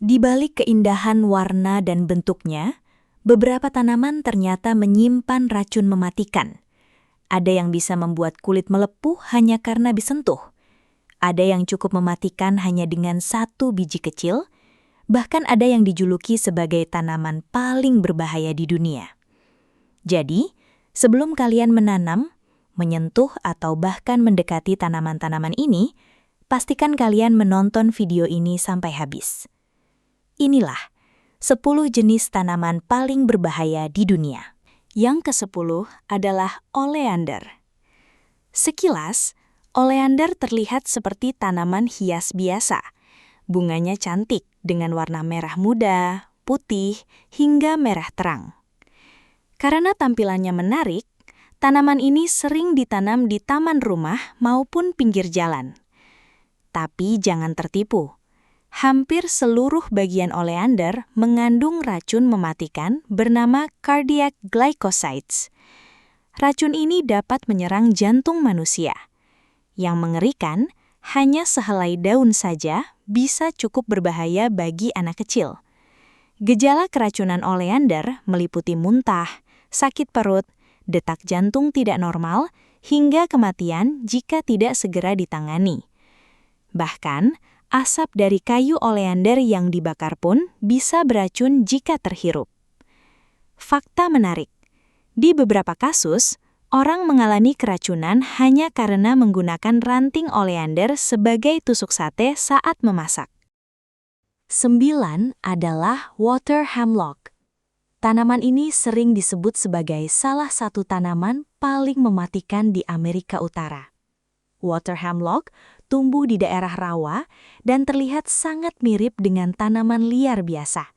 Di balik keindahan warna dan bentuknya, beberapa tanaman ternyata menyimpan racun mematikan. Ada yang bisa membuat kulit melepuh hanya karena disentuh. Ada yang cukup mematikan hanya dengan satu biji kecil. Bahkan ada yang dijuluki sebagai tanaman paling berbahaya di dunia. Jadi, sebelum kalian menanam, menyentuh atau bahkan mendekati tanaman-tanaman ini, pastikan kalian menonton video ini sampai habis. Inilah 10 jenis tanaman paling berbahaya di dunia. Yang ke-10 adalah oleander. Sekilas, oleander terlihat seperti tanaman hias biasa. Bunganya cantik dengan warna merah muda, putih, hingga merah terang. Karena tampilannya menarik, tanaman ini sering ditanam di taman rumah maupun pinggir jalan. Tapi jangan tertipu. Hampir seluruh bagian oleander mengandung racun mematikan bernama cardiac glycosides. Racun ini dapat menyerang jantung manusia. Yang mengerikan, hanya sehelai daun saja bisa cukup berbahaya bagi anak kecil. Gejala keracunan oleander meliputi muntah, sakit perut, detak jantung tidak normal, hingga kematian jika tidak segera ditangani. Bahkan, asap dari kayu oleander yang dibakar pun bisa beracun jika terhirup. Fakta menarik, di beberapa kasus, orang mengalami keracunan hanya karena menggunakan ranting oleander sebagai tusuk sate saat memasak. 9 adalah water hemlock. Tanaman ini sering disebut sebagai salah satu tanaman paling mematikan di Amerika Utara. Water hemlock tumbuh di daerah rawa dan terlihat sangat mirip dengan tanaman liar biasa.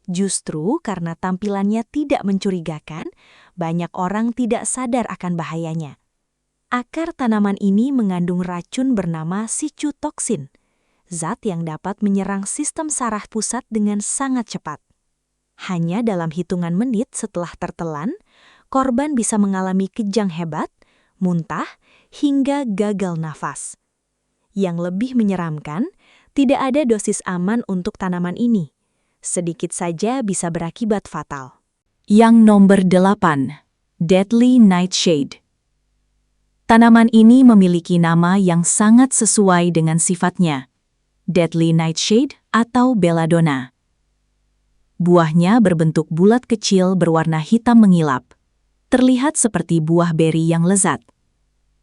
Justru karena tampilannya tidak mencurigakan, banyak orang tidak sadar akan bahayanya. Akar tanaman ini mengandung racun bernama sicutoksin, zat yang dapat menyerang sistem saraf pusat dengan sangat cepat. Hanya dalam hitungan menit setelah tertelan, korban bisa mengalami kejang hebat, muntah, hingga gagal nafas. Yang lebih menyeramkan, tidak ada dosis aman untuk tanaman ini. Sedikit saja bisa berakibat fatal. Yang nomor 8, deadly nightshade. Tanaman ini memiliki nama yang sangat sesuai dengan sifatnya, deadly nightshade atau belladonna. Buahnya berbentuk bulat kecil berwarna hitam mengilap. Terlihat seperti buah beri yang lezat.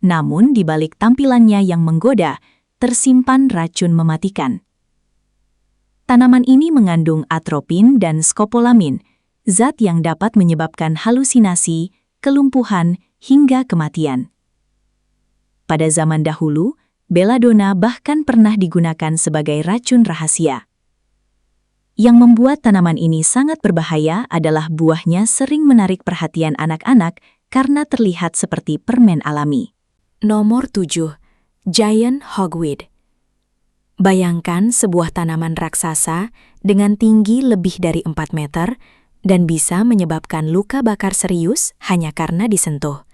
Namun di balik tampilannya yang menggoda, tersimpan racun mematikan. Tanaman ini mengandung atropin dan skopolamin, zat yang dapat menyebabkan halusinasi, kelumpuhan, hingga kematian. Pada zaman dahulu, belladonna bahkan pernah digunakan sebagai racun rahasia. Yang membuat tanaman ini sangat berbahaya adalah buahnya sering menarik perhatian anak-anak karena terlihat seperti permen alami. Nomor 7. Giant hogweed. Bayangkan sebuah tanaman raksasa dengan tinggi lebih dari 4 meter dan bisa menyebabkan luka bakar serius hanya karena disentuh.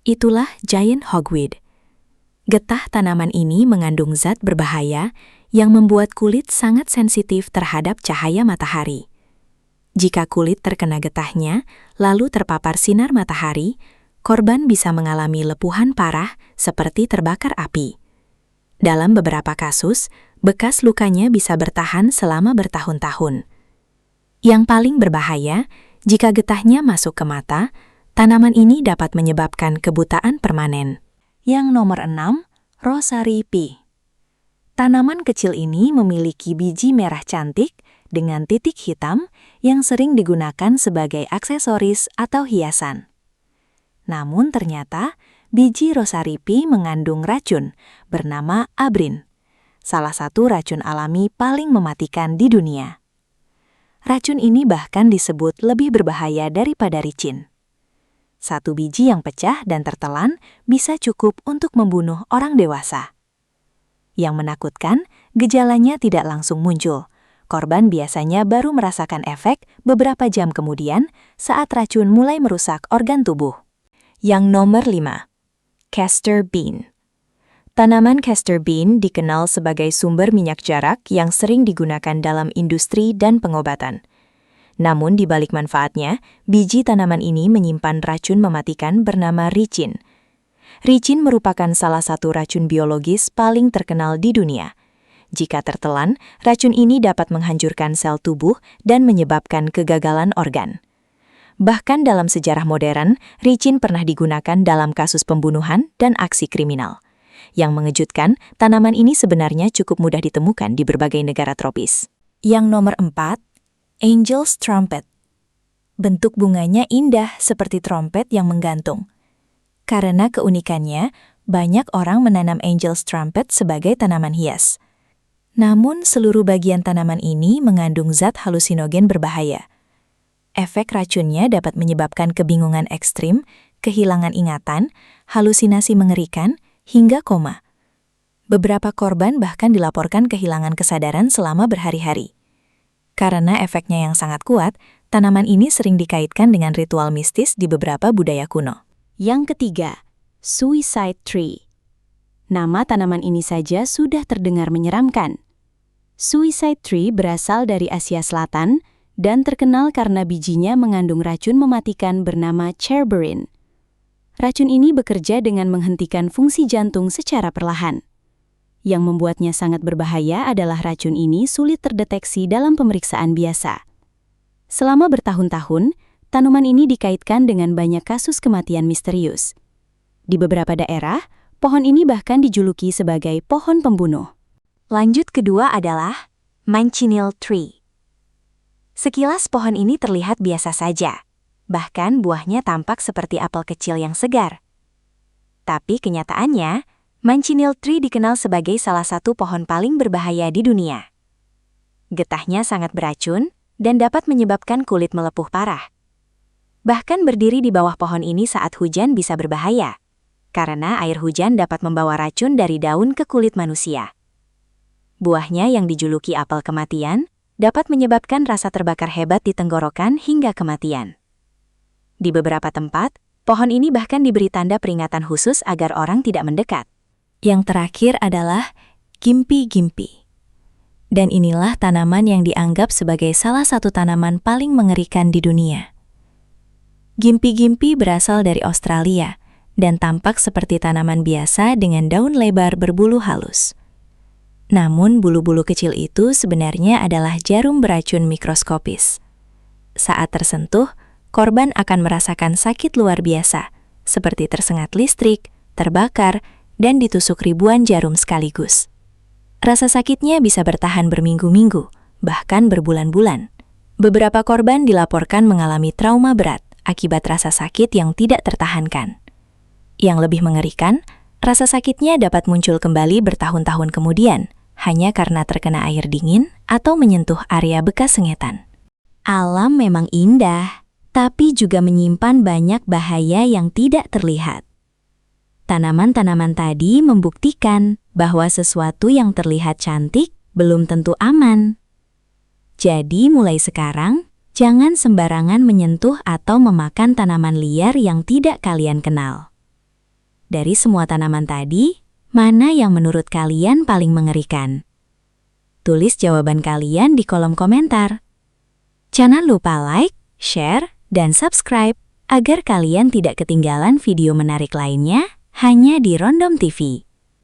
Itulah giant hogweed. Getah tanaman ini mengandung zat berbahaya yang membuat kulit sangat sensitif terhadap cahaya matahari. Jika kulit terkena getahnya, lalu terpapar sinar matahari, korban bisa mengalami lepuhan parah seperti terbakar api. Dalam beberapa kasus, bekas lukanya bisa bertahan selama bertahun-tahun. Yang paling berbahaya, jika getahnya masuk ke mata, tanaman ini dapat menyebabkan kebutaan permanen. Yang nomor 6, rosary pea. Tanaman kecil ini memiliki biji merah cantik dengan titik hitam yang sering digunakan sebagai aksesoris atau hiasan. Namun ternyata, biji rosary pea mengandung racun bernama abrin, salah satu racun alami paling mematikan di dunia. Racun ini bahkan disebut lebih berbahaya daripada ricin. Satu biji yang pecah dan tertelan bisa cukup untuk membunuh orang dewasa. Yang menakutkan, gejalanya tidak langsung muncul. Korban biasanya baru merasakan efek beberapa jam kemudian saat racun mulai merusak organ tubuh. Yang nomor 5, castor bean. Tanaman castor bean dikenal sebagai sumber minyak jarak yang sering digunakan dalam industri dan pengobatan. Namun di balik manfaatnya, biji tanaman ini menyimpan racun mematikan bernama ricin. Ricin merupakan salah satu racun biologis paling terkenal di dunia. Jika tertelan, racun ini dapat menghancurkan sel tubuh dan menyebabkan kegagalan organ. Bahkan dalam sejarah modern, ricin pernah digunakan dalam kasus pembunuhan dan aksi kriminal. Yang mengejutkan, tanaman ini sebenarnya cukup mudah ditemukan di berbagai negara tropis. Yang nomor 4, Angel's Trumpet. Bentuk bunganya indah seperti trompet yang menggantung. Karena keunikannya, banyak orang menanam Angel's Trumpet sebagai tanaman hias. Namun, seluruh bagian tanaman ini mengandung zat halusinogen berbahaya. Efek racunnya dapat menyebabkan kebingungan ekstrim, kehilangan ingatan, halusinasi mengerikan, hingga koma. Beberapa korban bahkan dilaporkan kehilangan kesadaran selama berhari-hari. Karena efeknya yang sangat kuat, tanaman ini sering dikaitkan dengan ritual mistis di beberapa budaya kuno. Yang ketiga, Suicide Tree. Nama tanaman ini saja sudah terdengar menyeramkan. Suicide Tree berasal dari Asia Selatan dan terkenal karena bijinya mengandung racun mematikan bernama cherberin. Racun ini bekerja dengan menghentikan fungsi jantung secara perlahan. Yang membuatnya sangat berbahaya adalah racun ini sulit terdeteksi dalam pemeriksaan biasa. Selama bertahun-tahun, tanaman ini dikaitkan dengan banyak kasus kematian misterius. Di beberapa daerah, pohon ini bahkan dijuluki sebagai pohon pembunuh. Lanjut kedua adalah Manchineel Tree. Sekilas pohon ini terlihat biasa saja, bahkan buahnya tampak seperti apel kecil yang segar. Tapi kenyataannya, Manchineel Tree dikenal sebagai salah satu pohon paling berbahaya di dunia. Getahnya sangat beracun dan dapat menyebabkan kulit melepuh parah. Bahkan berdiri di bawah pohon ini saat hujan bisa berbahaya, karena air hujan dapat membawa racun dari daun ke kulit manusia. Buahnya yang dijuluki apel kematian dapat menyebabkan rasa terbakar hebat di tenggorokan hingga kematian. Di beberapa tempat, pohon ini bahkan diberi tanda peringatan khusus agar orang tidak mendekat. Yang terakhir adalah Gimpi-gimpi. Dan inilah tanaman yang dianggap sebagai salah satu tanaman paling mengerikan di dunia. Gimpi-gimpi berasal dari Australia dan tampak seperti tanaman biasa dengan daun lebar berbulu halus. Namun bulu-bulu kecil itu sebenarnya adalah jarum beracun mikroskopis. Saat tersentuh, korban akan merasakan sakit luar biasa, seperti tersengat listrik, terbakar, dan ditusuk ribuan jarum sekaligus. Rasa sakitnya bisa bertahan berminggu-minggu, bahkan berbulan-bulan. Beberapa korban dilaporkan mengalami trauma berat akibat rasa sakit yang tidak tertahankan. Yang lebih mengerikan, rasa sakitnya dapat muncul kembali bertahun-tahun kemudian, hanya karena terkena air dingin atau menyentuh area bekas sengetan. Alam memang indah, tapi juga menyimpan banyak bahaya yang tidak terlihat. Tanaman-tanaman tadi membuktikan bahwa sesuatu yang terlihat cantik belum tentu aman. Jadi mulai sekarang, jangan sembarangan menyentuh atau memakan tanaman liar yang tidak kalian kenal. Dari semua tanaman tadi, mana yang menurut kalian paling mengerikan? Tulis jawaban kalian di kolom komentar. Jangan lupa like, share, dan subscribe agar kalian tidak ketinggalan video menarik lainnya hanya di Rondom TV.